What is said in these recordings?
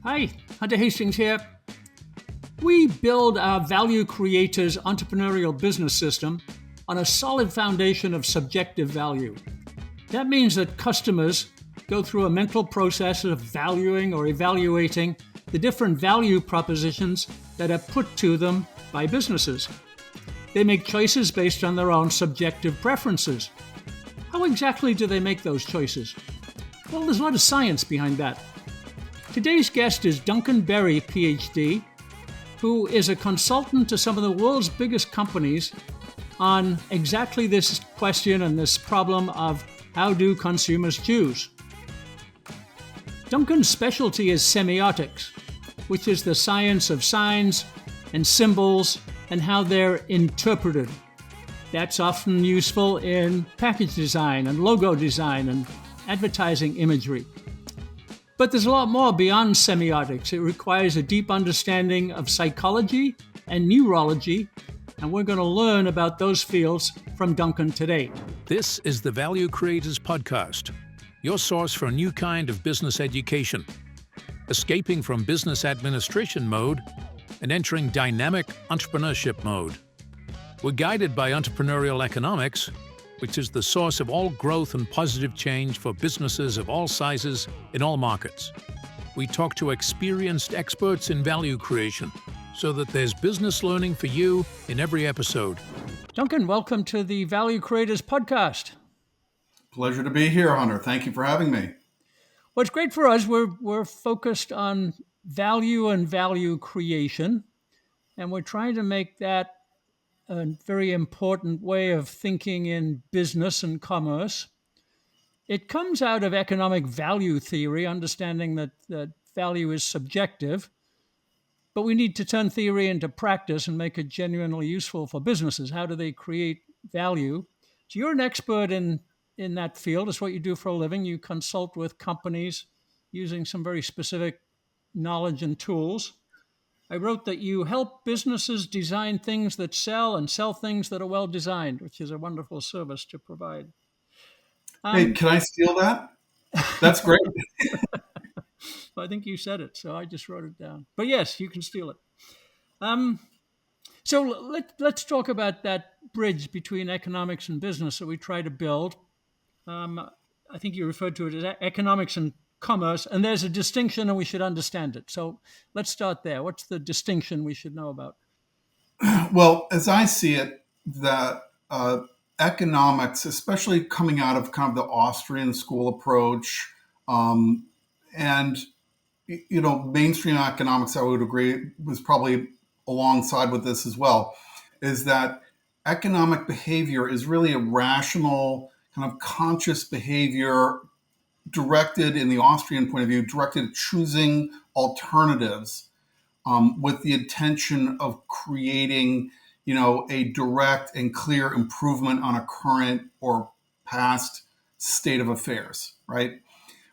Hi, Hunter Hastings here. We build our value creators entrepreneurial business system on a solid foundation of subjective value. That means that customers go through a mental process of valuing or evaluating the different value propositions that are put to them by businesses. They make choices based on their own subjective preferences. How exactly do they make those choices? Well, there's a lot of science behind that. Today's guest is Duncan Berry, PhD, who is a consultant to some of the world's biggest companies on exactly this question and this problem of how do consumers choose. Duncan's specialty is semiotics, which is the science of signs and symbols and how they're interpreted. That's often useful in package design and logo design and advertising imagery. But there's a lot more beyond semiotics. It requires a deep understanding of psychology and neurology, and we're going to learn about those fields from Duncan today. This is the Value Creators Podcast, your source for a new kind of business education, escaping from business administration mode and entering dynamic entrepreneurship mode. We're guided by entrepreneurial economics, which is the source of all growth and positive change for businesses of all sizes in all markets. We talk to experienced experts in value creation so that there's business learning for you in every episode. Duncan, welcome to the Value Creators Podcast. Pleasure to be here, Hunter. Thank you for having me. What's great for us, we're focused on value and value creation, and we're trying to make that a very important way of thinking in business and commerce. It comes out of economic value theory, understanding that value is subjective, but we need to turn theory into practice and make it genuinely useful for businesses. How do they create value? So you're an expert in that field. It's what you do for a living. You consult with companies using some very specific knowledge and tools. I wrote that you help businesses design things that sell and sell things that are well designed, which is a wonderful service to provide. Hey, can I steal that? That's great. I think you said it, so I just wrote it down. But yes, you can steal it. So let's talk about that bridge between economics and business that we try to build. I think you referred to it as economics and commerce, and there's a distinction and we should understand it. So let's start there. What's the distinction we should know about? Well, as I see it, that economics, especially coming out of kind of the Austrian school approach, and mainstream economics, I would agree, was probably alongside with this as well, is that economic behavior is really a rational, kind of conscious behavior directed, in the Austrian point of view, directed at choosing alternatives with the intention of creating, a direct and clear improvement on a current or past state of affairs, right?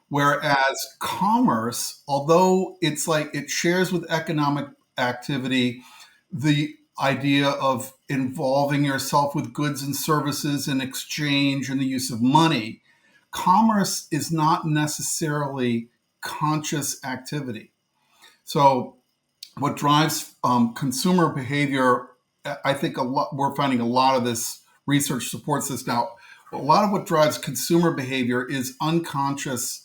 Whereas commerce, although it's like it shares with economic activity the idea of involving yourself with goods and services and exchange and the use of money, commerce is not necessarily conscious activity. So what drives consumer behavior, I think we're finding a lot of this research supports this now. A lot of what drives consumer behavior is unconscious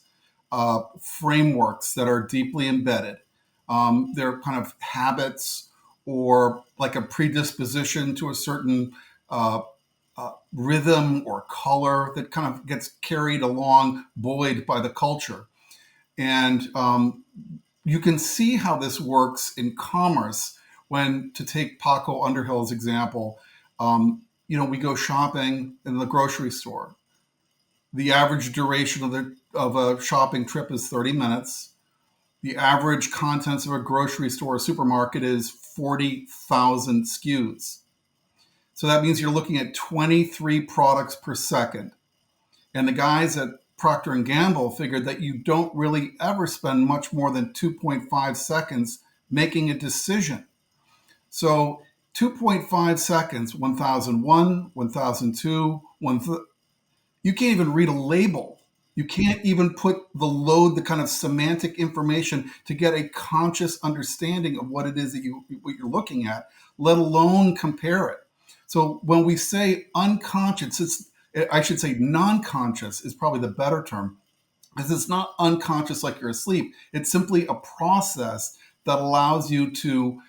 frameworks that are deeply embedded. They're kind of habits or like a predisposition to a certain rhythm or color that kind of gets carried along, buoyed by the culture. And you can see how this works in commerce when, to take Paco Underhill's example, we go shopping in the grocery store. The average duration of a shopping trip is 30 minutes. The average contents of a grocery store or supermarket is 40,000 SKUs. So that means you're looking at 23 products per second. And the guys at Procter & Gamble figured that you don't really ever spend much more than 2.5 seconds making a decision. So 2.5 seconds, 1001, 1002, you can't even read a label. You can't even put the kind of semantic information to get a conscious understanding of what it is that what you're looking at, let alone compare it. So when we say unconscious, I should say non-conscious is probably the better term, because it's not unconscious like you're asleep. It's simply a process that allows you to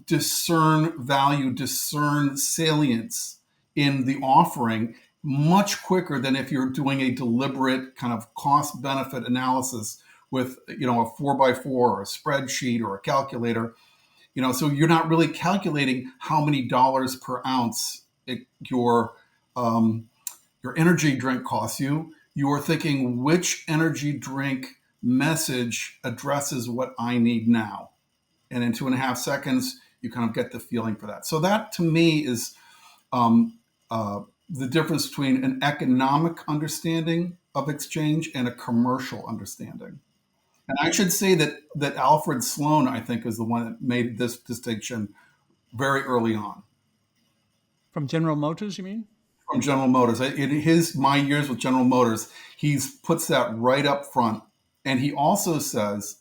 discern value, discern salience in the offering much quicker than if you're doing a deliberate kind of cost benefit analysis with, a 4x4 or a spreadsheet or a calculator. So you're not really calculating how many dollars per ounce your energy drink costs you. You are thinking, which energy drink message addresses what I need now? And in 2.5 seconds, you kind of get the feeling for that. So that to me is the difference between an economic understanding of exchange and a commercial understanding. And I should say that Alfred Sloan, I think, is the one that made this distinction very early on. From General Motors, you mean? From General Motors. In my years with General Motors, he puts that right up front. And he also says,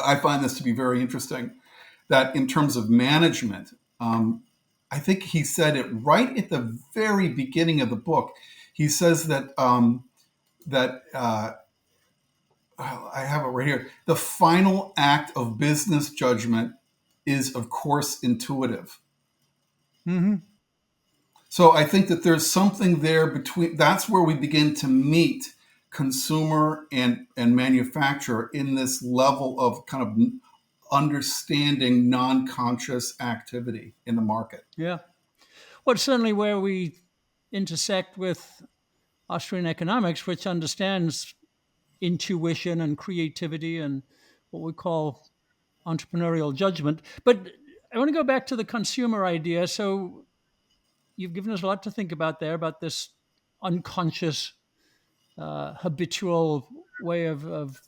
I find this to be very interesting, that in terms of management, I think he said it right at the very beginning of the book. He says that I have it right here. The final act of business judgment is, of course, intuitive. Mm-hmm. So I think that there's something there between. That's where we begin to meet consumer and manufacturer in this level of kind of understanding non-conscious activity in the market. Yeah. Well, it's certainly where we intersect with Austrian economics, which understands intuition and creativity and what we call entrepreneurial judgment. But I want to go back to the consumer idea. So you've given us a lot to think about there, about this unconscious, habitual way of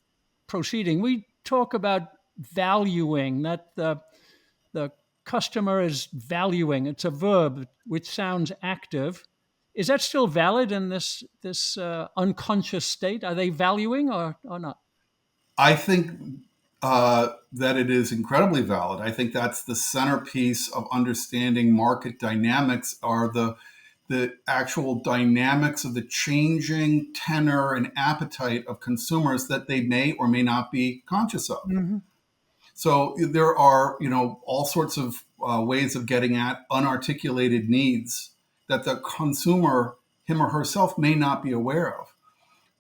proceeding. We talk about valuing, that the customer is valuing. It's a verb which sounds active. Is that still valid in this unconscious state? Are they valuing or not? I think that it is incredibly valid. I think that's the centerpiece of understanding market dynamics, are the actual dynamics of the changing tenor and appetite of consumers that they may or may not be conscious of. Mm-hmm. So there are, all sorts of ways of getting at unarticulated needs that the consumer, him or herself, may not be aware of.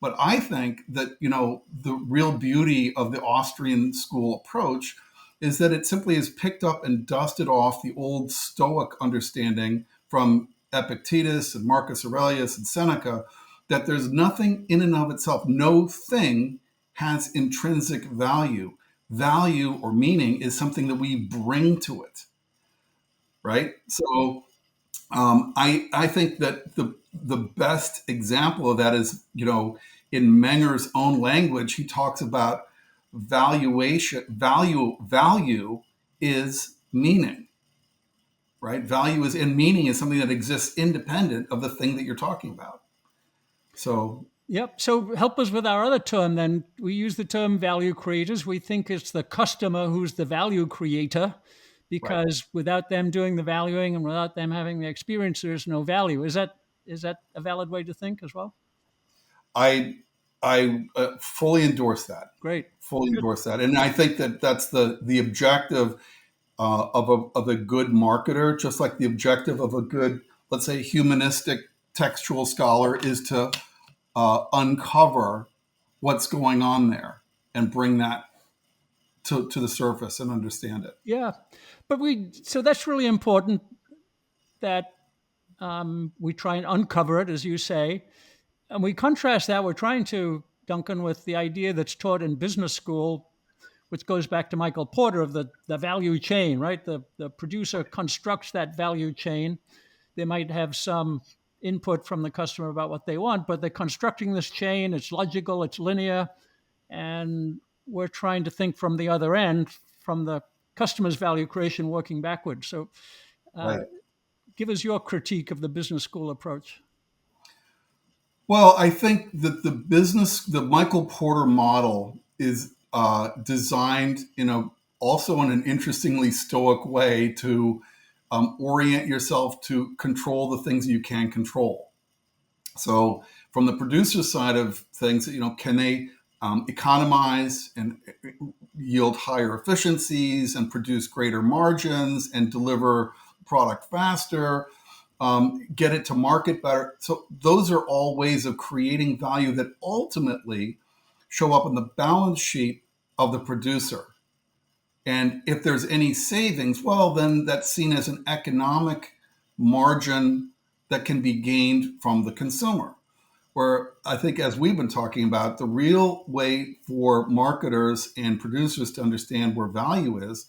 But I think that, the real beauty of the Austrian school approach is that it simply has picked up and dusted off the old Stoic understanding from Epictetus and Marcus Aurelius and Seneca, that there's nothing in and of itself. No thing has intrinsic value. Value or meaning is something that we bring to it, right? So I think that the best example of that is, in Menger's own language, he talks about valuation. Value is meaning, right? Value is, and meaning is something that exists independent of the thing that you're talking about. So. Yep. So help us with our other term then. We use the term value creators. We think it's the customer who's the value creator, because right, without them doing the valuing and without them having the experience, there's no value. Is that a valid way to think as well? I fully endorse that. Great. Fully endorse that. And I think that that's the objective of a good marketer, just like the objective of a good, let's say, humanistic textual scholar is to uncover what's going on there and bring that to the surface and understand it. Yeah. But so that's really important that we try and uncover it, as you say. And we contrast that, we're trying to, Duncan, with the idea that's taught in business school, which goes back to Michael Porter, of the value chain, right? The producer constructs that value chain. They might have some input from the customer about what they want, but they're constructing this chain. It's logical, it's linear, and we're trying to think from the other end, from the customer's value creation, working backwards. So right, give us your critique of the business school approach. Well, I think that the Michael Porter model is designed also in an interestingly stoic way to orient yourself to control the things you can control. So from the producer side of things, can they economize and yield higher efficiencies and produce greater margins and deliver product faster, get it to market better. So those are all ways of creating value that ultimately show up in the balance sheet of the producer. And if there's any savings, well, then that's seen as an economic margin that can be gained from the consumer. Where I think, as we've been talking about, the real way for marketers and producers to understand where value is,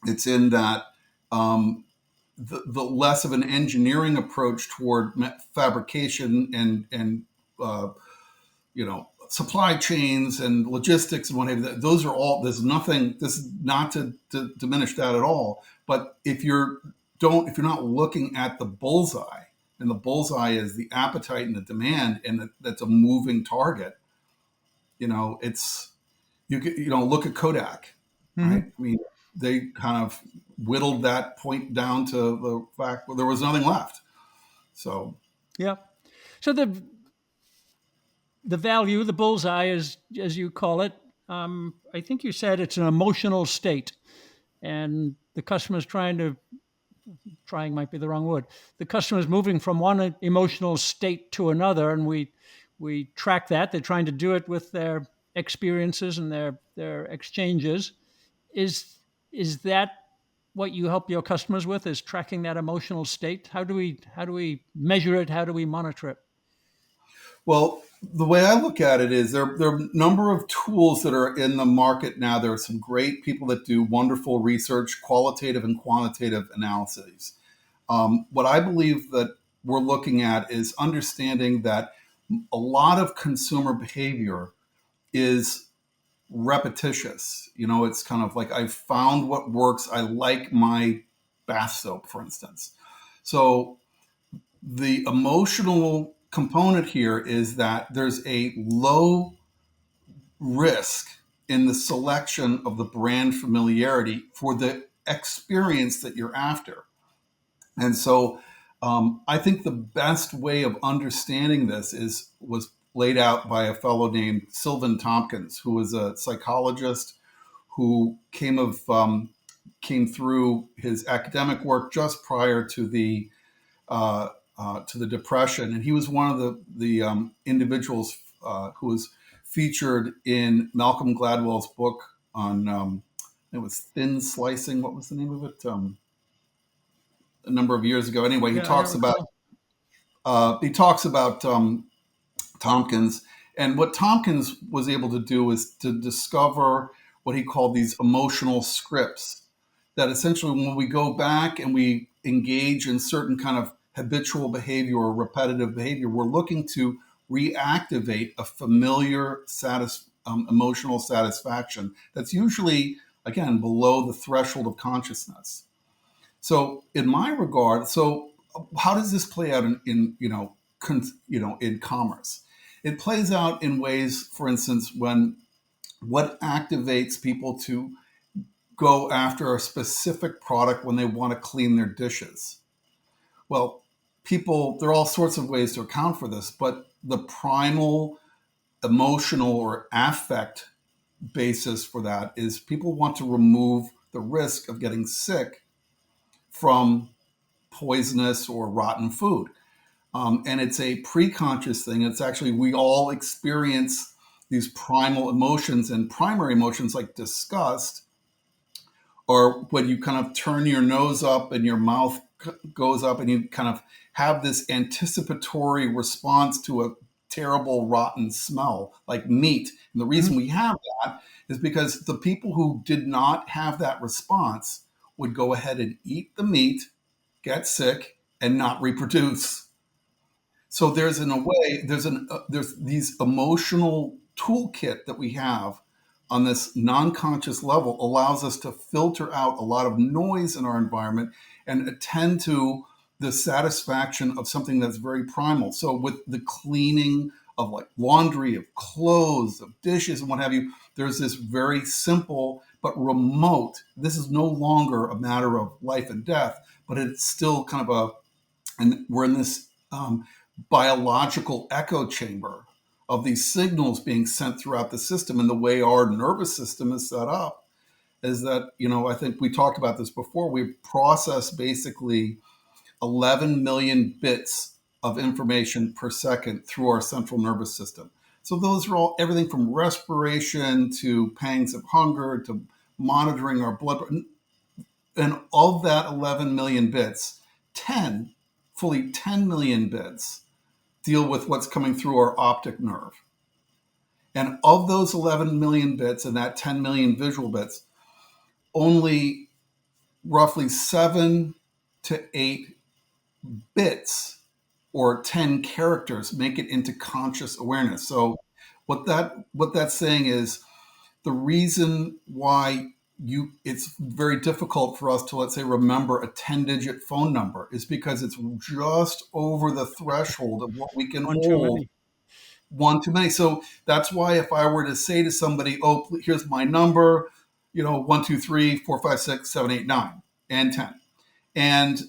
it's in that the less of an engineering approach toward fabrication and supply chains and logistics and what have you. Those are all. There's nothing. This is not to diminish that at all. But if you're not looking at the bullseye, and the bullseye is the appetite and the demand, and that's a moving target. It's look at Kodak, right? I mean, they kind of whittled that point down to the fact that there was nothing left. So Yeah. So the value, the bullseye, is, as you call it, I think you said it's an emotional state, and the customer's trying might be the wrong word. The customer's moving from one emotional state to another, and we track that. They're trying to do it with their experiences and their exchanges. Is that what you help your customers with? Is tracking that emotional state? How do we measure it? How do we monitor it? Well, the way I look at it is there are a number of tools that are in the market now. There are some great people that do wonderful research, qualitative and quantitative analyses. What I believe that we're looking at is understanding that a lot of consumer behavior is repetitious. It's kind of like, I found what works. I like my bath soap, for instance. So the emotional component here is that there's a low risk in the selection of the brand familiarity for the experience that you're after. And so I think the best way of understanding this was laid out by a fellow named Sylvan Tompkins, who was a psychologist who came through his academic work just prior to the Depression, and he was one of the individuals who was featured in Malcolm Gladwell's book on it was thin slicing. What was the name of it? A number of years ago. Anyway, Yeah, I recall. he talks about Tompkins, and what Tompkins was able to do is to discover what he called these emotional scripts. That essentially, when we go back and we engage in certain kind of habitual behavior or repetitive behavior, we're looking to reactivate a familiar emotional satisfaction that's usually, again, below the threshold of consciousness. So in my regard, how does this play out in commerce? It plays out in ways, for instance, when what activates people to go after a specific product when they want to clean their dishes. Well, there are all sorts of ways to account for this, but the primal emotional or affect basis for that is people want to remove the risk of getting sick from poisonous or rotten food. And it's a pre-conscious thing. It's actually, we all experience these primal emotions, and primary emotions like disgust, or when you kind of turn your nose up and your mouth goes up and you kind of have this anticipatory response to a terrible rotten smell like meat. And the reason we have that is because the people who did not have that response would go ahead and eat the meat, get sick, and not reproduce. So there's these emotional toolkit that we have on this non-conscious level allows us to filter out a lot of noise in our environment and attend to the satisfaction of something that's very primal. So with the cleaning of like laundry, of clothes, of dishes, and what have you, there's this very simple but remote. This is no longer a matter of life and death, but it's still kind of and we're in this biological echo chamber of these signals being sent throughout the system. And the way our nervous system is set up is that, I think we talked about this before, we process basically 11 million bits of information per second through our central nervous system. So those are all everything from respiration to pangs of hunger to monitoring our blood. And of that 11 million bits, fully 10 million bits deal with what's coming through our optic nerve. And of those 11 million bits and that 10 million visual bits, only roughly 7 to 8 bits or 10 characters make it into conscious awareness. So what that's saying is the reason why it's very difficult for us to, let's say, remember a 10-digit phone number is because it's just over the threshold of what we can One too hold. many. One too many. So that's why if I were to say to somebody, oh, here's my number, 1, 2, 3, 4, 5, 6, 7, 8, 9, and 10. And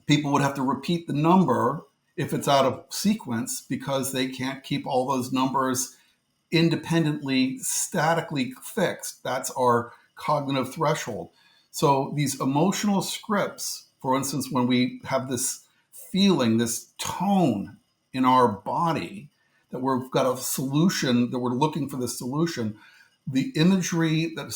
people would have to repeat the number if it's out of sequence because they can't keep all those numbers independently, statically fixed. That's our cognitive threshold. So these emotional scripts, for instance, when we have this feeling, this tone in our body that we've got a solution, that we're looking for the solution, the imagery that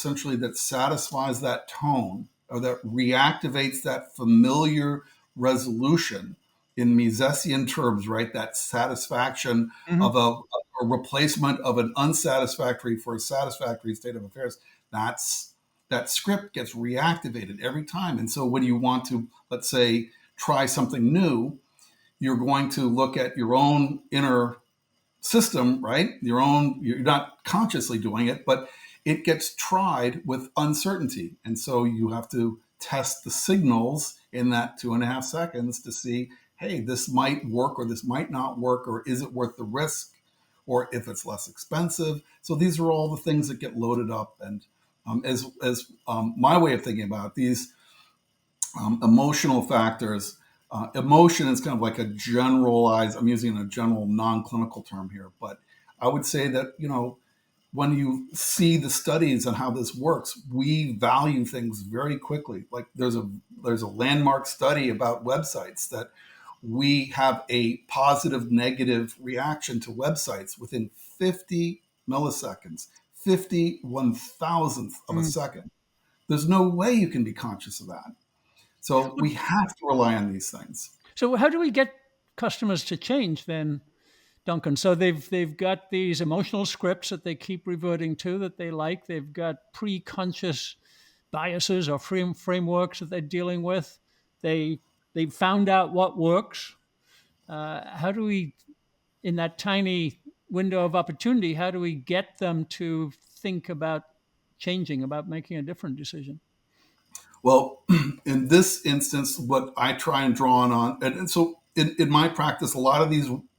satisfies that tone or that reactivates that familiar resolution in Misesian terms, right? That satisfaction Mhm. of a replacement of an unsatisfactory for a satisfactory state of affairs. That script gets reactivated every time. And so when you want to, let's say, try something new, you're going to look at your own inner system, right? You're not consciously doing it, but it gets tried with uncertainty. And so you have to test the signals in that 2.5 seconds to see, hey, this might work or this might not work, or is it worth the risk, or if it's less expensive. So these are all the things that get loaded up. And as my way of thinking about it, these emotional factors, emotion is kind of like a generalized, I'm using a general non-clinical term here, but I would say that, when you see the studies on how this works, we value things very quickly. Like there's a landmark study about websites that we have a positive negative reaction to websites within 50 milliseconds, 50/1000th of a Mm. second. There's no way you can be conscious of that. So we have to rely on these things. So how do we get customers to change then, Duncan? So they've got these emotional scripts that they keep reverting to that they like. They've got pre-conscious biases or frameworks that they're dealing with. They've found out what works. How do we, in that tiny window of opportunity, how do we get them to think about changing, about making a different decision? Well, in this instance, what I try and draw on, and so in my practice, a lot of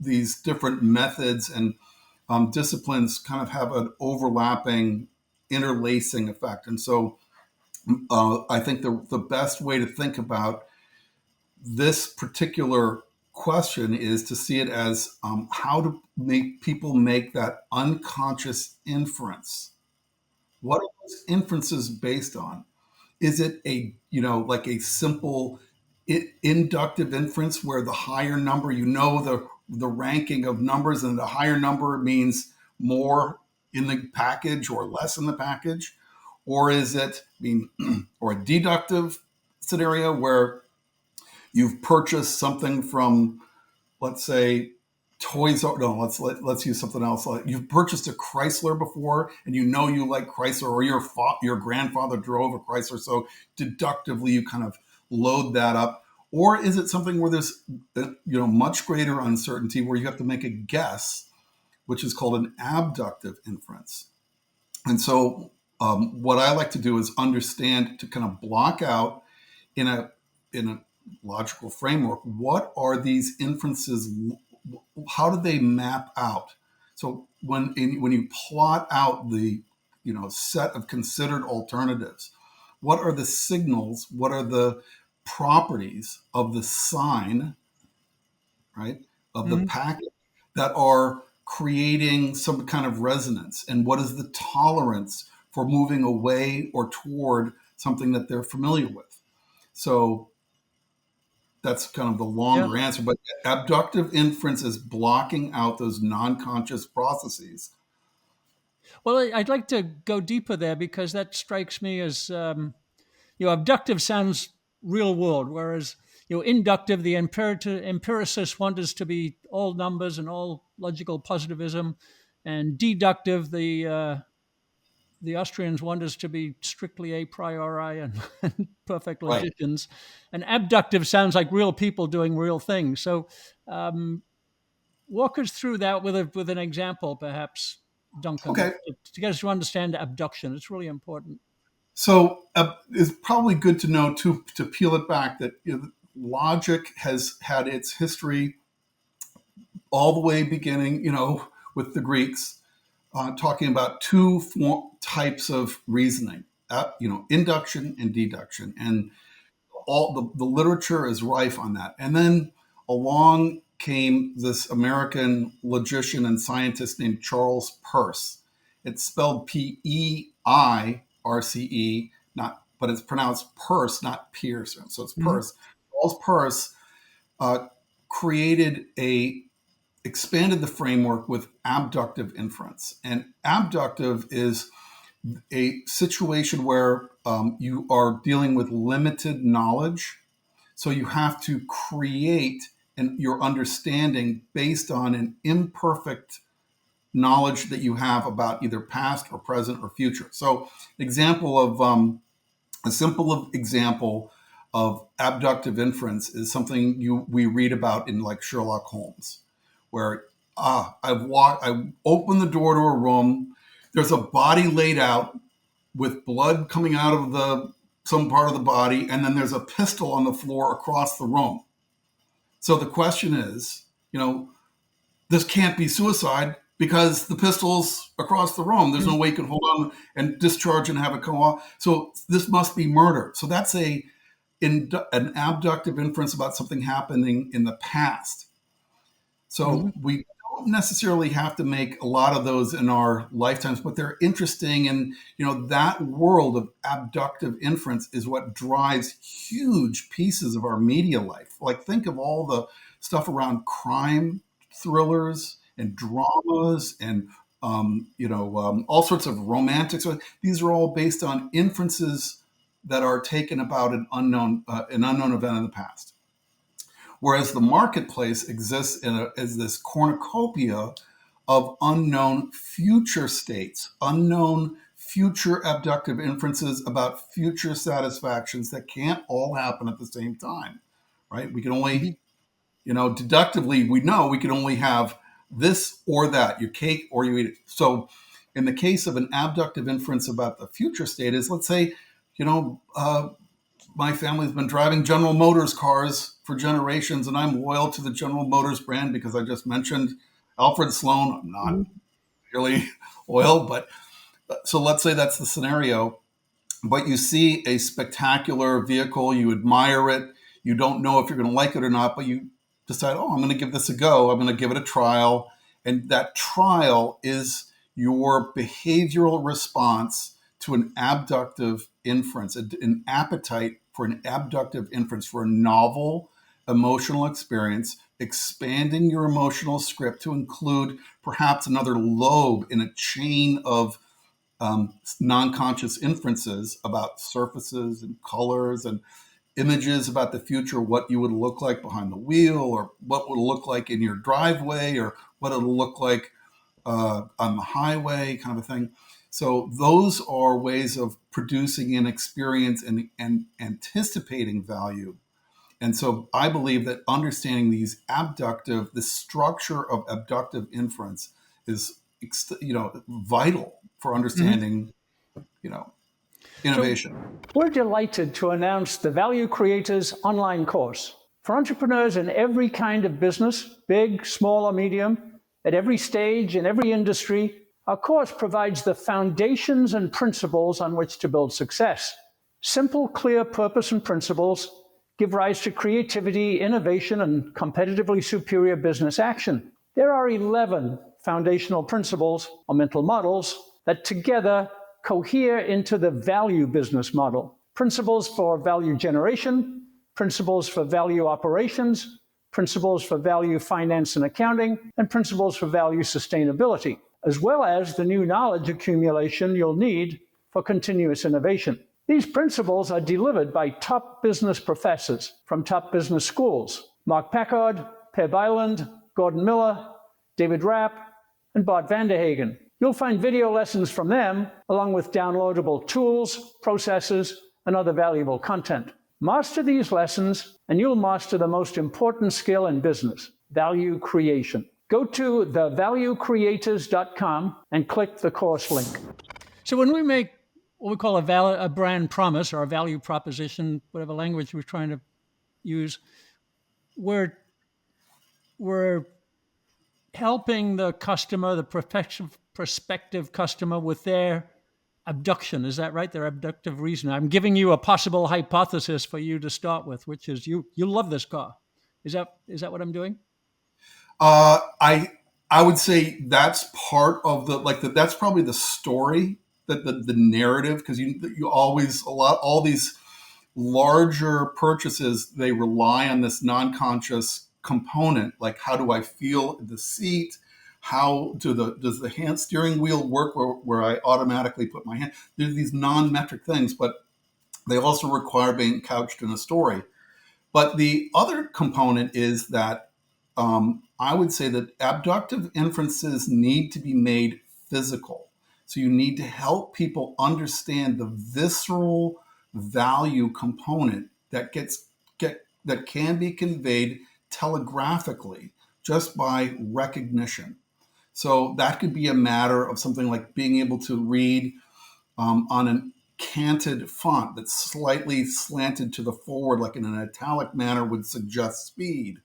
these different methods and disciplines kind of have an overlapping, interlacing effect. And so I think the best way to think about this particular question is to see it as how to make people make that unconscious inference. What are those inferences based on? Is it like a simple inductive inference where the higher number, the ranking of numbers, and the higher number means more in the package or less in the package? Or is it or a deductive scenario where you've purchased something from, let's say, let's use something else. Like you've purchased a Chrysler before, and you like Chrysler, or your grandfather drove a Chrysler, so deductively you kind of load that up. Or is it something where there's much greater uncertainty, where you have to make a guess, which is called an abductive inference? And so what I like to do is understand, to kind of block out in a logical framework, what are these inferences? How do they map out? So when you plot out the set of considered alternatives, what are the signals? What are the properties of the sign, right, of the Mm-hmm. packet that are creating some kind of resonance? And what is the tolerance for moving away or toward something that they're familiar with? So that's kind of the Yeah. longer answer. But abductive inference is blocking out those non-conscious processes. Well, I'd like to go deeper there because that strikes me as abductive sounds real world, whereas inductive, the empiricists want us to be all numbers and all logical positivism, and deductive, the Austrians want us to be strictly a priori and perfect Right. logicians, and abductive sounds like real people doing real things. So, um, walk us through that with an example, perhaps, Duncan, Okay. to get us to understand abduction. It's really important. So it's probably good to know to peel it back that logic has had its history all the way beginning, with the Greeks, talking about two types of reasoning, induction and deduction, and all the literature is rife on that. And then along came this American logician and scientist named Charles Peirce. It's spelled PeiRce, but it's pronounced Peirce, not Pierce. So it's Mhm. Peirce. Charles Peirce uh, created expanded the framework with abductive inference. And abductive is a situation where you are dealing with limited knowledge. So you have to create your understanding based on an imperfect knowledge that you have about either past or present or future. So, example of a simple example of abductive inference is something we read about in like Sherlock Holmes, where I open the door to a room, there's a body laid out with blood coming out of some part of the body, and then there's a pistol on the floor across the room. So the question is, this can't be suicide because the pistol's across the room. There's no way you can hold on and discharge and have it come off. So this must be murder. So that's an abductive inference about something happening in the past. So Mhm. we don't necessarily have to make a lot of those in our lifetimes, but they're interesting. And, that world of abductive inference is what drives huge pieces of our media life. Like, think of all the stuff around crime thrillers and dramas and, all sorts of romantic. So these are all based on inferences that are taken about an unknown event in the past. Whereas the marketplace exists as this cornucopia of unknown future states, unknown future abductive inferences about future satisfactions that can't all happen at the same time, right? We can only, Mhm. deductively, we know we can only have this or that, your cake or you eat it. So in the case of an abductive inference about the future state is, let's say, my family's been driving General Motors cars for generations, and I'm loyal to the General Motors brand because I just mentioned Alfred Sloan. I'm not Mhm. really loyal, but so let's say that's the scenario. But you see a spectacular vehicle, you admire it, you don't know if you're going to like it or not, but you decide, oh, I'm going to give this a go. I'm going to give it a trial. And that trial is your behavioral response to an abductive inference, an appetite for an abductive inference, for a novel emotional experience, expanding your emotional script to include perhaps another lobe in a chain of non-conscious inferences about surfaces and colors and images about the future, what you would look like behind the wheel, or what would look like in your driveway, or what it'll look like on the highway, kind of a thing. So those are ways of producing an experience and anticipating value. And so I believe that understanding the structure of abductive inference is, vital for Mhm. understanding, you know. innovation. We're delighted to announce the Value Creators online course. For entrepreneurs in every kind of business, big, small, or medium, at every stage, in every industry, our course provides the foundations and principles on which to build success. Simple, clear purpose and principles give rise to creativity, innovation, and competitively superior business action. There are 11 foundational principles or mental models that together cohere into the value business model. Principles for value generation, principles for value operations, principles for value finance and accounting, and principles for value sustainability, as well as the new knowledge accumulation you'll need for continuous innovation. These principles are delivered by top business professors from top business schools: Mark Packard, Per Byland, Gordon Miller, David Rapp, and Bart Vanderhagen. You'll find video lessons from them, along with downloadable tools, processes, and other valuable content. Master these lessons, and you'll master the most important skill in business: value creation. Go to thevaluecreators.com and click the course link. So when we make what we call a brand promise or a value proposition, whatever language we're trying to use, we're helping the customer, the prospective customer, with their abduction. Is that right? Their abductive reason. I'm giving you a possible hypothesis for you to start with, which is you love this car. Is that what I'm doing? I would say that's part of that's probably the story, that the narrative, because you always all these larger purchases, they rely on this non-conscious component, like how do I feel in the seat, how does the hand steering wheel work where I automatically put my hand. There's these non-metric things, but they also require being couched in a story. But the other component is that I would say that abductive inferences need to be made physical. So you need to help people understand the visceral value component that that can be conveyed telegraphically just by recognition. So that could be a matter of something like being able to read on an canted font that's slightly slanted to the forward, like in an italic manner, would suggest speed.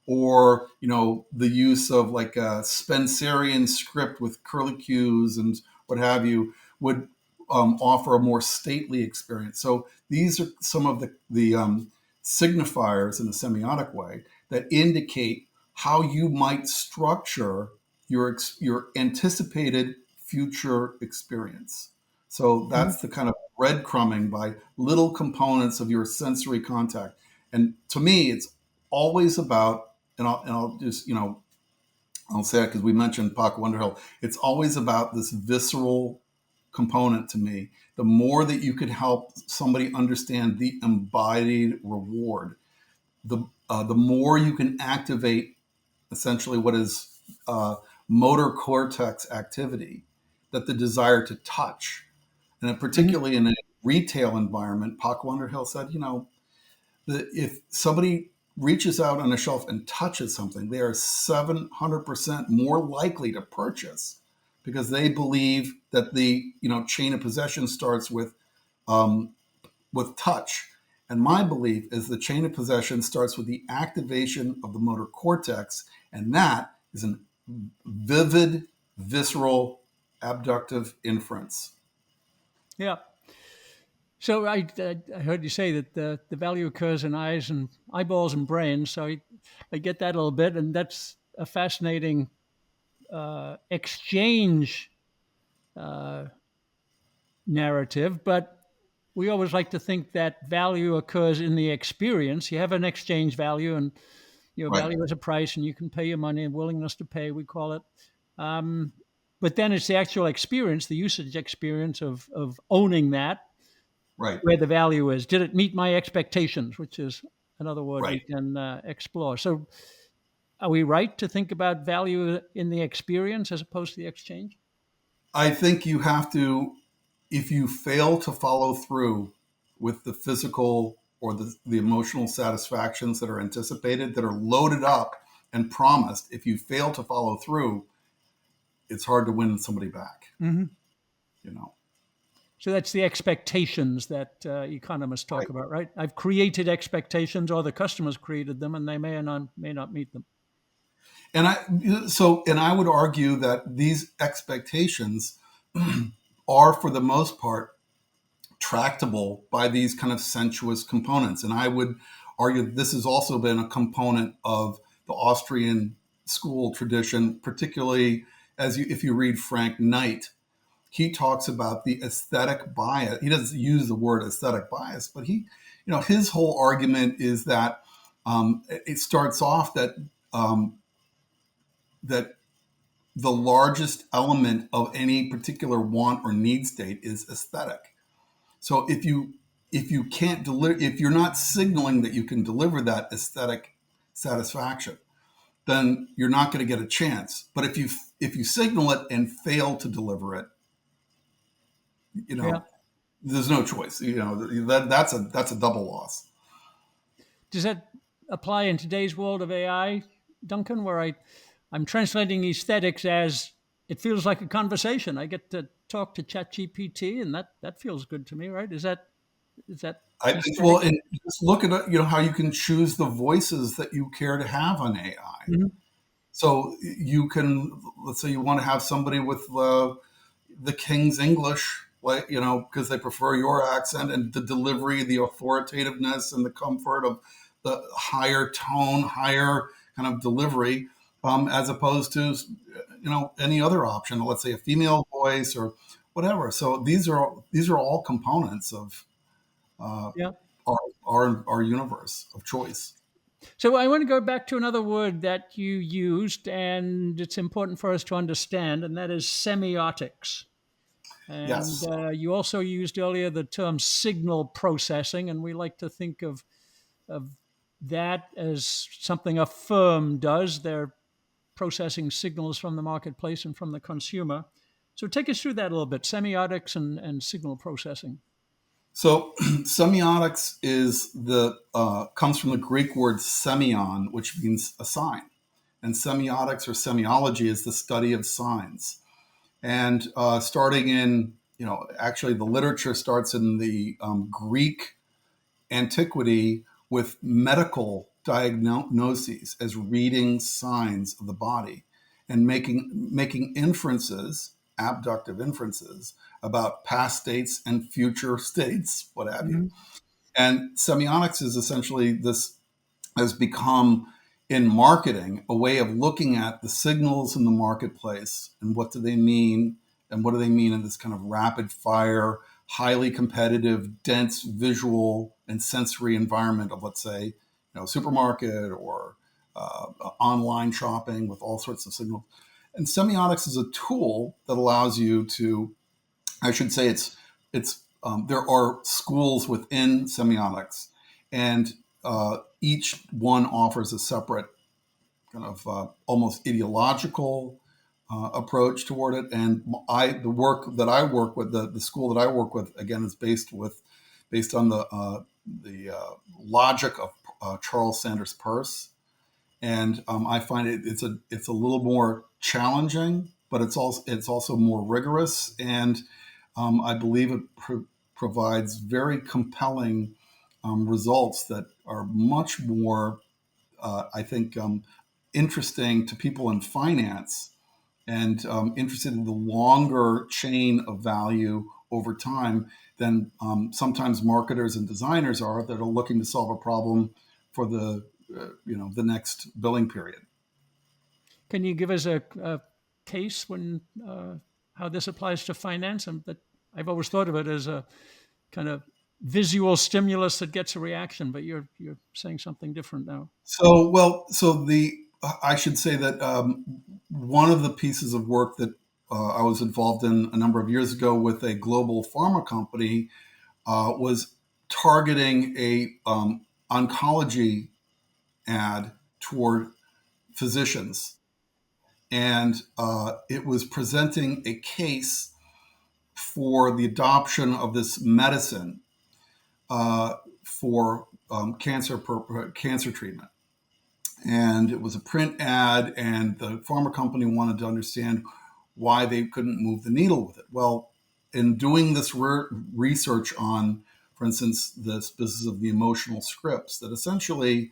Or, the use of like a Spencerian script with curlicues and what have you would offer a more stately experience. So these are some of the signifiers in a semiotic way that indicate how you might structure your anticipated future experience. So that's the kind of breadcrumbing by little components of your sensory contact. And to me, it's always about, and I'll just, I'll say it because we mentioned Paco Underhill, it's always about this visceral component to me. The more that you could help somebody understand the embodied reward, the more you can activate essentially what is motor cortex activity, that the desire to touch. And particularly in a retail environment, Paco Underhill said, that if somebody reaches out on a shelf and touches something, they are 700% more likely to purchase, because they believe that the chain of possession starts with touch. And my belief is the chain of possession starts with the activation of the motor cortex, and that is a vivid, visceral, abductive inference. Yeah. So I heard you say that the value occurs in eyeballs and brains. So I get that a little bit, and that's a fascinating exchange narrative. But we always like to think that value occurs in the experience. You have an exchange value, and value is a price, and you can pay your money, and willingness to pay, we call it. But then it's the actual experience, the usage experience of owning that. Right. Where the value is. Did it meet my expectations, which is another word we can explore. So are we right to think about value in the experience as opposed to the exchange? I think you have to, if you fail to follow through with the physical or the emotional satisfactions that are anticipated, that are loaded up and promised, if you fail to follow through, it's hard to win somebody back. So that's the expectations that economists talk about, right? I've created expectations, or the customers created them, and they may or may not meet them. And I would argue that these expectations are, for the most part, tractable by these kind of sensuous components. And I would argue that this has also been a component of the Austrian school tradition, particularly if you read Frank Knight. He talks about the aesthetic bias. He doesn't use the word aesthetic bias, but his whole argument is that it starts off that the largest element of any particular want or need state is aesthetic. So if you can't deliver, if you're not signaling that you can deliver that aesthetic satisfaction, then you're not going to get a chance. But if you signal it and fail to deliver it, Yeah. there's no choice. That's a double loss. Does that apply in today's world of AI, Duncan, where I'm translating aesthetics as it feels like a conversation? I get to talk to ChatGPT, and that feels good to me, right? Is that I think, aesthetic? well, and just look at how you can choose the voices that you care to have on AI. Mm-hmm. So you can, let's say you want to have somebody with the King's English, because they prefer your accent, and the delivery, the authoritativeness, and the comfort of the higher tone, higher kind of delivery, as opposed to any other option. Let's say a female voice or whatever. So these are all components of Yeah. our universe of choice. So I want to go back to another word that you used, and it's important for us to understand, and that is semiotics. And Yes. you also used earlier the term signal processing, and we like to think of that as something a firm does. They're processing signals from the marketplace and from the consumer. So take us through that a little bit, semiotics and signal processing. So semiotics comes from the Greek word semion, which means a sign, and semiotics or semiology is the study of signs. And starting in, actually the literature starts in the Greek antiquity with medical diagnoses as reading signs of the body and making inferences, abductive inferences about past states and future states, what have you. Mm-hmm. And semiotics is essentially has become in marketing a way of looking at the signals in the marketplace and what do they mean and what do they mean in this kind of rapid fire, highly competitive, dense visual and sensory environment of, let's say, supermarket or online shopping with all sorts of signals. And semiotics is a tool that allows you to, I should say, there are schools within semiotics, and each one offers a separate kind of almost ideological approach toward it. And the work that I work with, the school that I work with, again, is based on the logic of Charles Sanders Peirce. And I find it's a little more challenging, but it's also more rigorous, and I believe it provides very compelling results that are much more, I think, interesting to people in finance and interested in the longer chain of value over time than sometimes marketers and designers are that are looking to solve a problem for the next billing period. Can you give us a case when how this applies to finance? That I've always thought of it as a kind of visual stimulus that gets a reaction, but you're saying something different now. I should say that one of the pieces of work that I was involved in a number of years ago with a global pharma company was targeting a oncology ad toward physicians, and it was presenting a case for the adoption of this medicine for cancer treatment. And it was a print ad, and the pharma company wanted to understand why they couldn't move the needle with it. Well, in doing this research on, for instance, this business of the emotional scripts, that essentially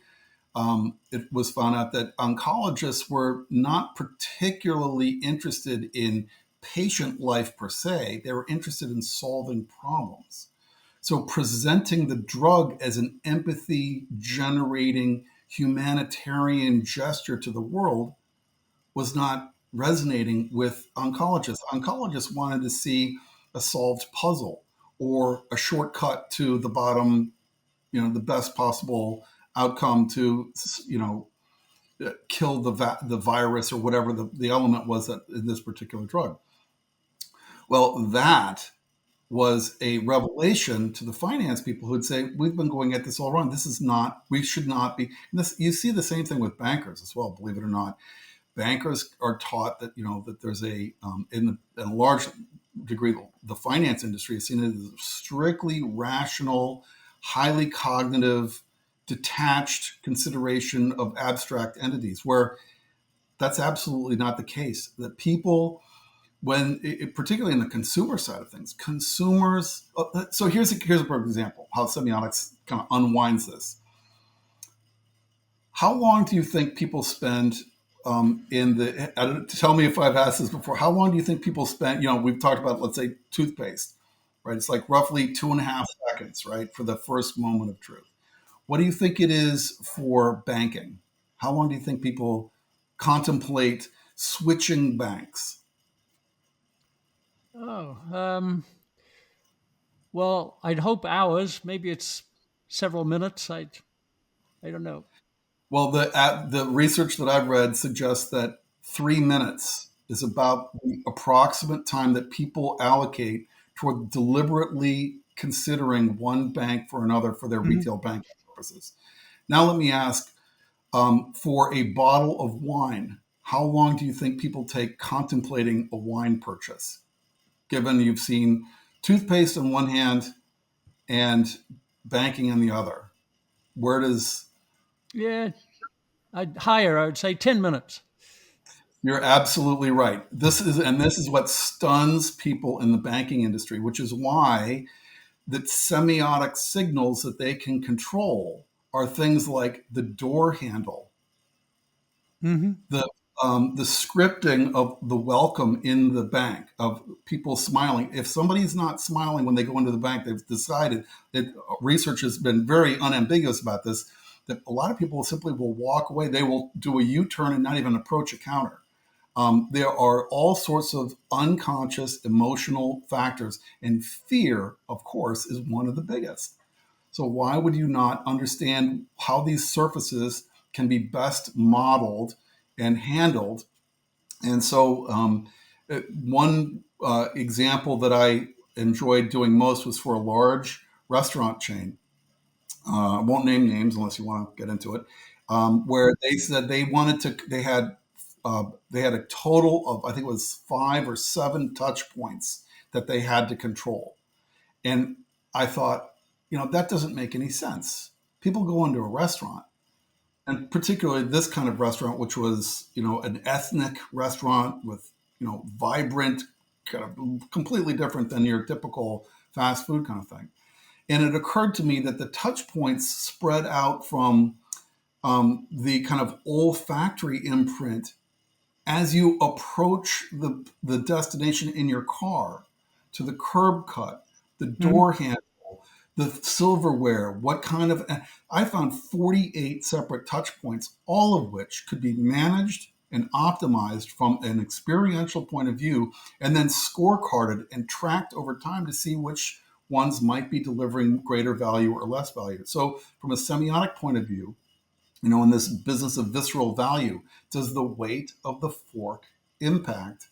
it was found out that oncologists were not particularly interested in patient life per se. They were interested in solving problems. So presenting the drug as an empathy generating humanitarian gesture to the world was not resonating with oncologists. Oncologists wanted to see a solved puzzle or a shortcut to the bottom, the best possible outcome to, kill the virus or whatever the element was that in this particular drug. Well, that was a revelation to the finance people who'd say, we've been going at this all wrong. This is not, we should not be. You see the same thing with bankers as well, believe it or not. Bankers are taught that, that there's in a large degree, the finance industry is seen as a strictly rational, highly cognitive, detached consideration of abstract entities, where that's absolutely not the case. That people, particularly in the consumer side of things, consumers. So here's a perfect example how semiotics kind of unwinds this. How long do you think people spend tell me if I've asked this before, how long do you think people spend, we've talked about, let's say, toothpaste, right? It's like roughly 2.5 seconds, right, for the first moment of truth. What do you think it is for banking? How long do you think people contemplate switching banks? Well, I'd hope hours. Maybe it's several minutes. I don't know. Well, the research that I've read suggests that 3 minutes is about the approximate time that people allocate toward deliberately considering one bank for another for their retail banking purposes. Now, let me ask, for a bottle of wine, how long do you think people take contemplating a wine purchase? Given you've seen toothpaste on one hand and banking on the other, where does... Yeah, I would say 10 minutes. You're absolutely right. This is what stuns people in the banking industry, which is why the semiotic signals that they can control are things like the door handle, the scripting of the welcome in the bank, of people smiling. If somebody's not smiling when they go into the bank, they've decided that research has been very unambiguous about this, that a lot of people simply will walk away. They will do a U-turn and not even approach a counter. There are all sorts of unconscious emotional factors, and fear, of course, is one of the biggest. So why would you not understand how these surfaces can be best modeled and handled? And so one example that I enjoyed doing most was for a large restaurant chain. I won't name names unless you want to get into it, where they said they had a total of, I think it was 5 or 7 touch points that they had to control. And I thought, that doesn't make any sense. People go into a restaurant, and particularly this kind of restaurant, which was, an ethnic restaurant with, vibrant, kind of completely different than your typical fast food kind of thing. And it occurred to me that the touch points spread out from the kind of olfactory imprint as you approach the destination in your car, to the curb cut, the door handle, the silverware, I found 48 separate touch points, all of which could be managed and optimized from an experiential point of view, and then scorecarded and tracked over time to see which ones might be delivering greater value or less value. So from a semiotic point of view, in this business of visceral value, does the weight of the fork impact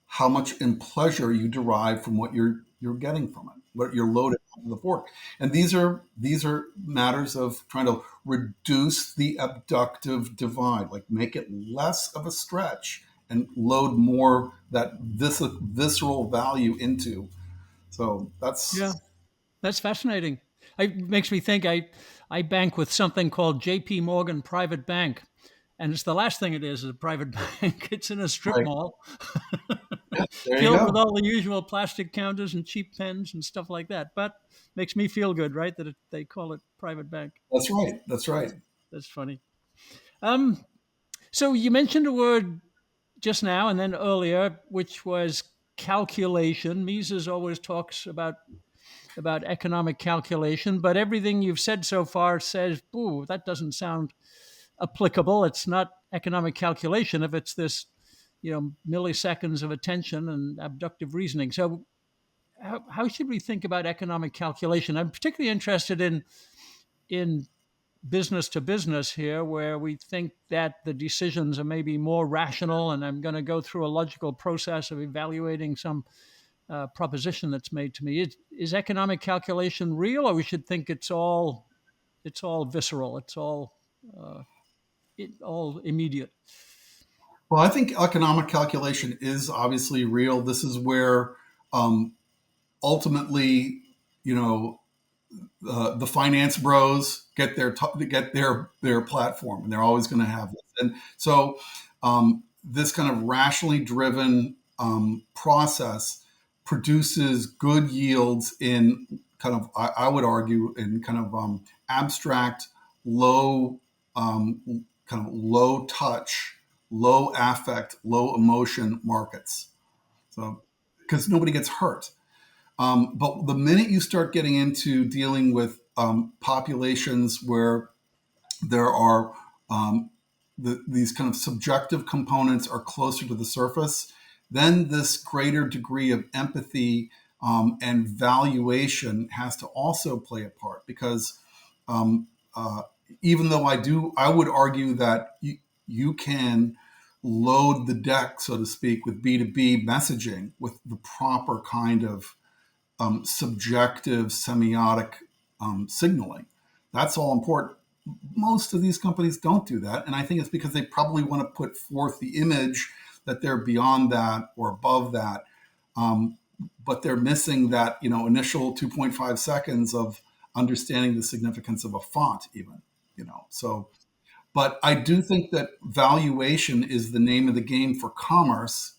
how much in pleasure you derive from what you're getting from it, what you're loaded onto the fork? And these are matters of trying to reduce the abductive divide, like make it less of a stretch and load more that visceral value into. So that's fascinating. It makes me think I bank with something called JP Morgan Private Bank. And it's the last thing it is a private bank. It's in a strip right. mall. There you filled with go. all the usual plastic counters and cheap pens and stuff like that. But makes me feel good, right? That they call it private bank. That's right. That's right. That's funny. Um, so you mentioned a word just now and then earlier, which was calculation. Mises always talks about economic calculation, but everything you've said so far says, "Ooh, that doesn't sound applicable. It's not economic calculation if it's this, milliseconds of attention and abductive reasoning." So, how should we think about economic calculation? I'm particularly interested in business to business here, where we think that the decisions are maybe more rational, and I'm going to go through a logical process of evaluating some proposition that's made to me. Is economic calculation real, or we should think it's all visceral, uh, all immediate? Well, I think economic calculation is obviously real. This is where um, ultimately, you know, the finance bros get their platform, and they're always going to have this. And so, this kind of rationally driven process produces good yields in kind of, I would argue, in kind of abstract, low, kind of low touch, low affect, low emotion markets. So, because nobody gets hurt. But the minute you start getting into dealing with populations where there are these kind of subjective components are closer to the surface, then this greater degree of empathy and valuation has to also play a part. Because um, uh, even though I would argue that you can load the deck, so to speak, with B2B messaging with the proper kind of subjective semiotic signaling. That's all important. Most of these companies don't do that. And I think it's because they probably want to put forth the image that they're beyond that or above that. Um, but they're missing that, initial 2.5 seconds of understanding the significance of a font, even, So, but I do think that valuation is the name of the game for commerce,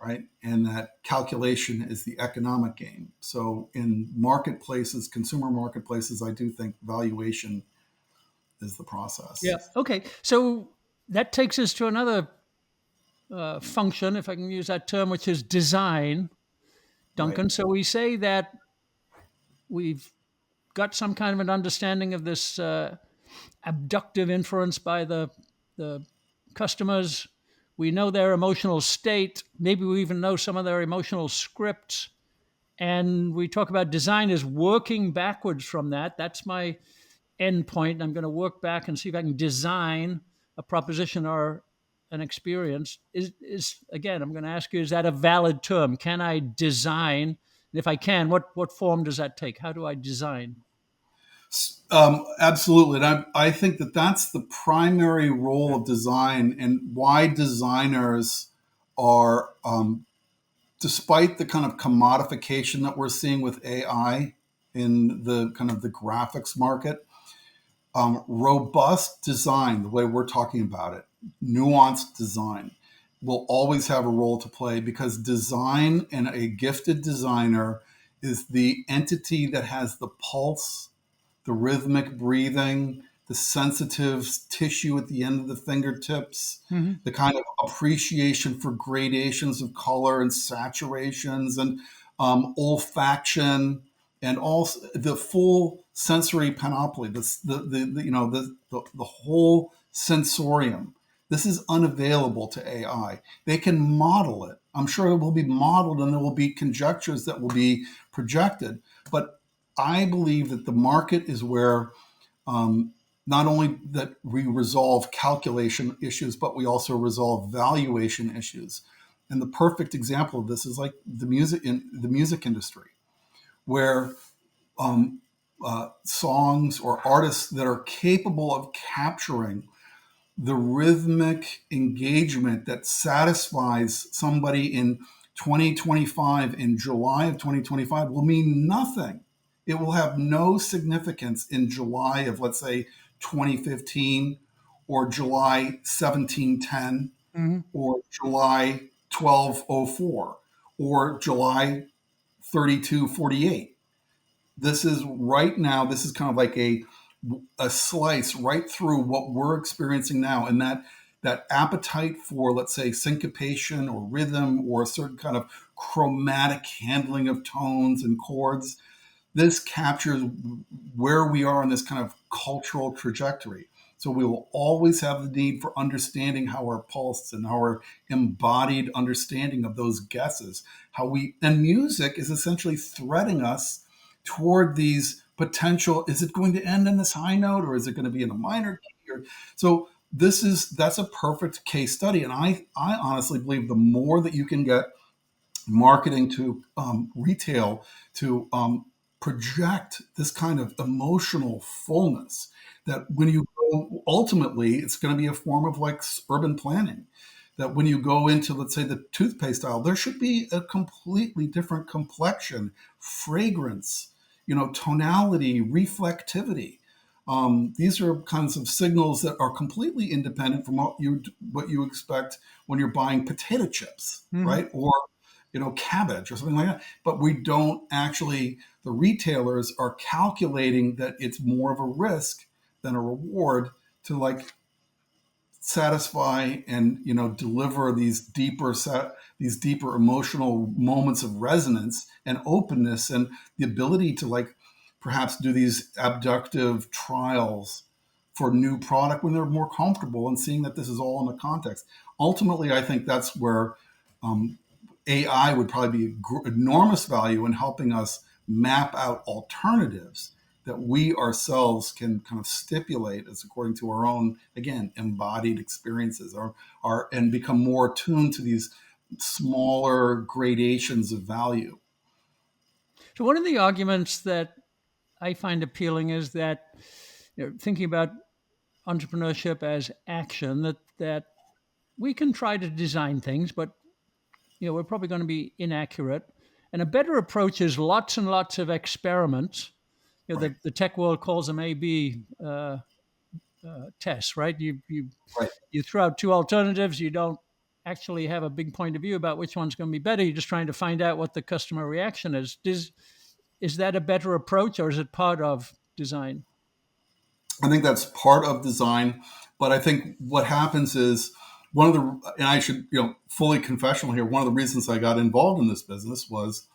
right? And that calculation is the economic game. So in marketplaces, consumer marketplaces, I do think valuation is the process. Yeah. Okay. So that takes us to another function, if I can use that term, which is design, Right. Duncan. So we say that we've got some kind of an understanding of this abductive inference by the customers. We know their emotional state. Maybe we even know some of their emotional scripts. And we talk about design as working backwards from that. That's my end point. I'm going to work back and see if I can design a proposition or an experience. Is again, I'm going to ask you: is that a valid term? Can I design? And if I can, what form does that take? How do I design? Absolutely. And I think that that's the primary role of design and why designers are, despite the kind of commodification that we're seeing with AI in the kind of the graphics market, robust design, the way we're talking about it, nuanced design, will always have a role to play because design and a gifted designer is the entity that has the pulse, the rhythmic breathing, the sensitive tissue at the end of the fingertips, Mm-hmm. the kind of appreciation for gradations of color and saturations and olfaction and also the full sensory panoply, the whole sensorium. This is unavailable to AI. They can model it. I'm sure it will be modeled and there will be conjectures that will be projected. But I believe that the market is where not only that we resolve calculation issues, but we also resolve valuation issues. And the perfect example of this is like the music industry, where songs or artists that are capable of capturing the rhythmic engagement that satisfies somebody in 2025, in July of 2025, will mean nothing. It will have no significance in July of, let's say, 2015 or July 1710 Mm-hmm. or July 1204 or July 3248. This is right now, this is kind of like a slice right through what we're experiencing now. And that appetite for, let's say, syncopation or rhythm or a certain kind of chromatic handling of tones and chords, this captures where we are in this kind of cultural trajectory. So we will always have the need for understanding how our pulse and our embodied understanding of those guesses, and music is essentially threading us toward these potential, is it going to end in this high note or is it going to be in a minor key? So that's a perfect case study. And I honestly believe the more that you can get marketing to retail to project this kind of emotional fullness, that when you go, ultimately, it's going to be a form of like urban planning. That when you go into, let's say, the toothpaste aisle, there should be a completely different complexion, fragrance, tonality, reflectivity. These are kinds of signals that are completely independent from what you expect when you're buying potato chips, right? Or cabbage or something like that. But we don't actually, the retailers are calculating that it's more of a risk than a reward to like satisfy and deliver these deeper emotional moments of resonance and openness and the ability to like perhaps do these abductive trials for new product when they're more comfortable and seeing that this is all in the context. Ultimately, I think that's where AI would probably be enormous value in helping us map out alternatives that we ourselves can kind of stipulate as according to our own, again, embodied experiences, and become more attuned to these smaller gradations of value. So one of the arguments that I find appealing is that thinking about entrepreneurship as action, that we can try to design things, but we're probably going to be inaccurate. And a better approach is lots and lots of experiments. Right. The tech world calls them A/B tests, right? Right. You throw out two alternatives. You don't actually have a big point of view about which one's going to be better. You're just trying to find out what the customer reaction is. Is that a better approach, or is it part of design? I think that's part of design, but I think what happens is and I should, fully confessional here, one of the reasons I got involved in this business was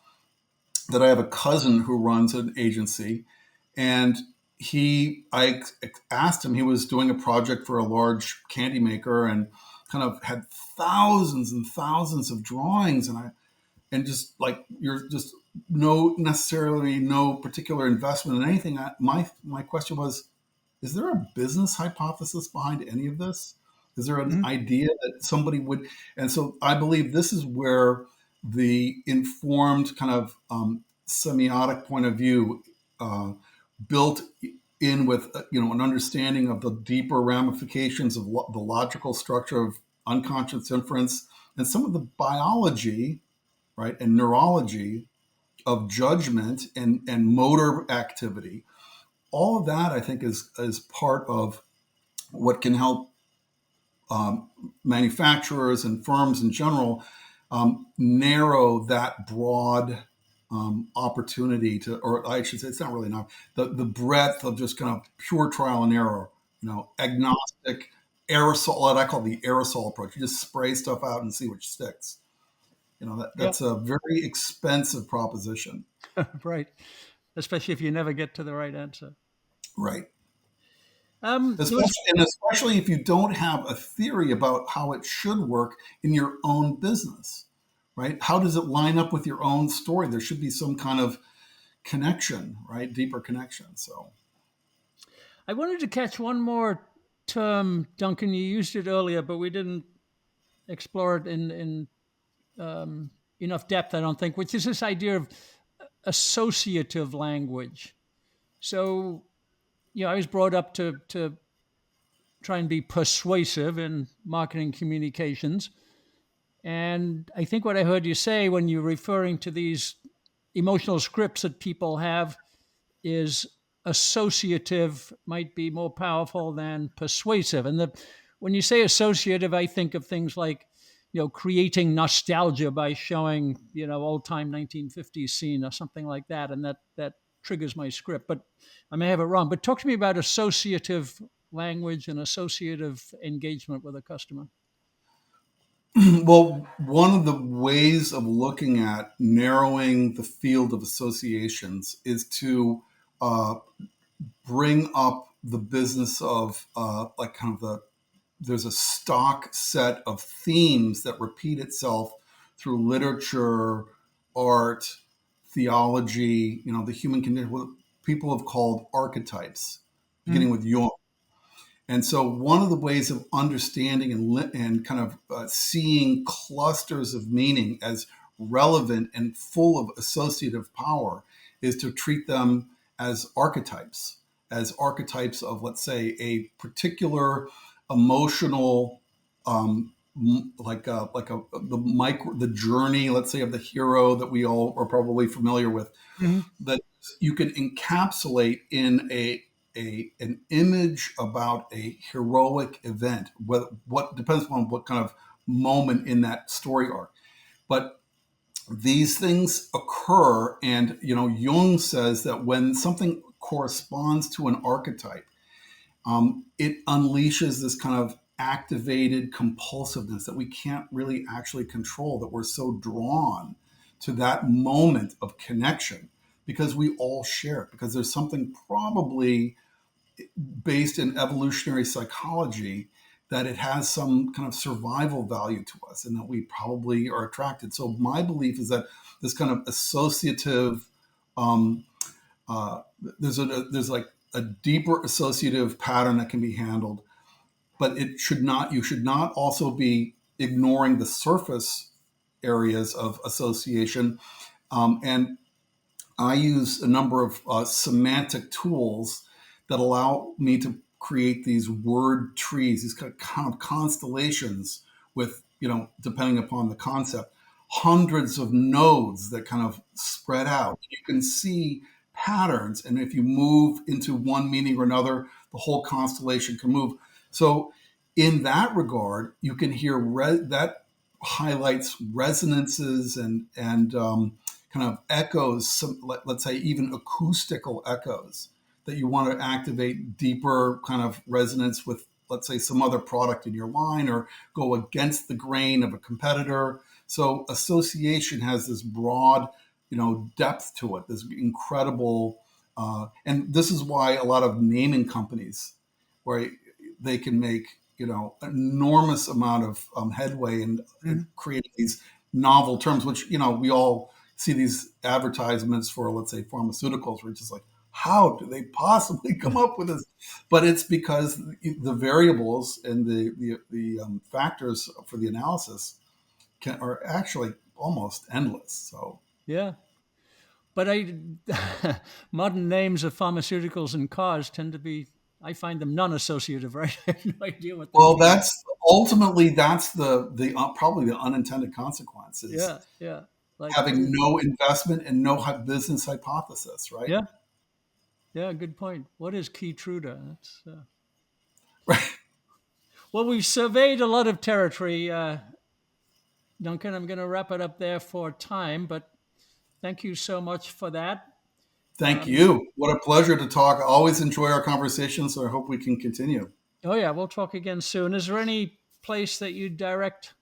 that I have a cousin who runs an agency, and I asked him, he was doing a project for a large candy maker and kind of had thousands and thousands of drawings, and just like, you're just no particular investment in anything. My question was, is there a business hypothesis behind any of this? Is there an idea that somebody would? And so I believe this is where the informed kind of semiotic point of view, built in with an understanding of the deeper ramifications of the logical structure of unconscious inference and some of the biology, right, and neurology of judgment and motor activity. All of that, I think, is part of what can help manufacturers and firms in general narrow that broad opportunity to, or I should say, it's not really enough, the breadth of just kind of pure trial and error, agnostic aerosol, what I call the aerosol approach. You just spray stuff out and see which sticks. That's a very expensive proposition. Right. Especially if you never get to the right answer. Right. Um, there was- Especially if you don't have a theory about how it should work in your own business, right? How does it line up with your own story? There should be some kind of connection, right? Deeper connection. So I wanted to catch one more term, Duncan. You used it earlier, but we didn't explore it in enough depth, I don't think, which is this idea of associative language. So, I was brought up to try and be persuasive in marketing communications. And I think what I heard you say when you're referring to these emotional scripts that people have is associative might be more powerful than persuasive. And when you say associative, I think of things like, creating nostalgia by showing, old time 1950s scene or something like that. And that triggers my script, but I may have it wrong. But talk to me about associative language and associative engagement with a customer. Well, one of the ways of looking at narrowing the field of associations is to uh, bring up the business of like kind of there's a stock set of themes that repeat itself through literature, art, theology, the human condition, what people have called archetypes, beginning with Jung. And so one of the ways of understanding and kind of seeing clusters of meaning as relevant and full of associative power is to treat them as archetypes of, let's say, a particular emotional, the journey, let's say, of the hero that we all are probably familiar with, that you can encapsulate in an image about a heroic event. What depends on what kind of moment in that story arc, but these things occur, and Jung says that when something corresponds to an archetype, it unleashes this kind of activated compulsiveness that we can't really actually control, that we're so drawn to that moment of connection because we all share it, because there's something probably based in evolutionary psychology that it has some kind of survival value to us and that we probably are attracted. So my belief is that this kind of associative, there's like a deeper associative pattern that can be handled, but you should not also be ignoring the surface areas of association. And I use a number of semantic tools that allow me to create these word trees, these kind of constellations with, depending upon the concept, hundreds of nodes that kind of spread out. You can see patterns, and if you move into one meaning or another, the whole constellation can move. So in that regard, you can hear that highlights resonances and kind of echoes, let's say even acoustical echoes, that you want to activate deeper kind of resonance with, let's say, some other product in your line, or go against the grain of a competitor. So association has this broad, depth to it, this incredible, and this is why a lot of naming companies, where they can make, enormous amount of headway in creating these novel terms, which, we all see these advertisements for, let's say, pharmaceuticals, where it's just like, how do they possibly come up with this? But it's because the variables and the factors for the analysis are actually almost endless. So yeah, but modern names of pharmaceuticals and cars tend to be, I find them non-associative, right? I have no idea what they well, mean. that's the probably the unintended consequences. Yeah, like Having no investment and no business hypothesis, right? yeah, good point. What is Keytruda? That's Right. well, we've surveyed a lot of territory, Duncan. I'm going to wrap it up there for time, but thank you so much for that. Thank you. What a pleasure to talk. I always enjoy our conversations, so I hope we can continue. Oh yeah, we'll talk again soon. Is there any place that you direct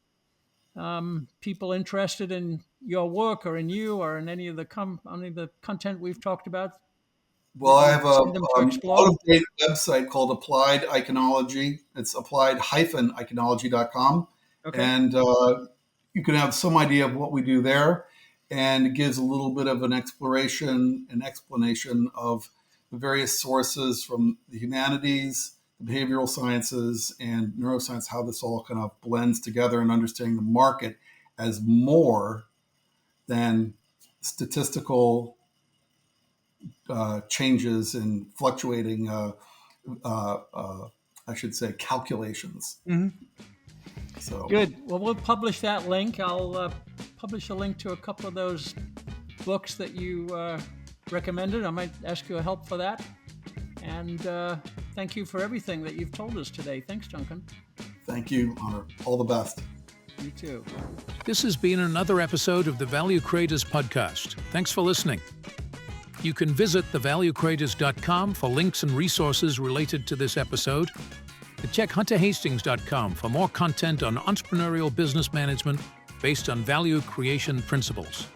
people interested in your work or in you or in any of the content we've talked about? Well, I have a Send them to explore. out-of-date website called Applied Iconology. It's applied-iconology.com. Okay. And you can have some idea of what we do there. And it gives a little bit of an explanation of the various sources from the humanities, the behavioral sciences, and neuroscience, how this all kind of blends together, and understanding the market as more than statistical changes in fluctuating, I should say, calculations. So Good. Well, we'll publish that link. I'll publish a link to a couple of those books that you recommended. I might ask your help for that. And thank you for everything that you've told us today. Thanks, Duncan. thank you, Honor. All the best. You too. This has been another episode of the Value Creators Podcast. Thanks for listening. You can visit thevaluecreators.com for links and resources related to this episode. And check hunterhastings.com for more content on entrepreneurial business management based on value creation principles.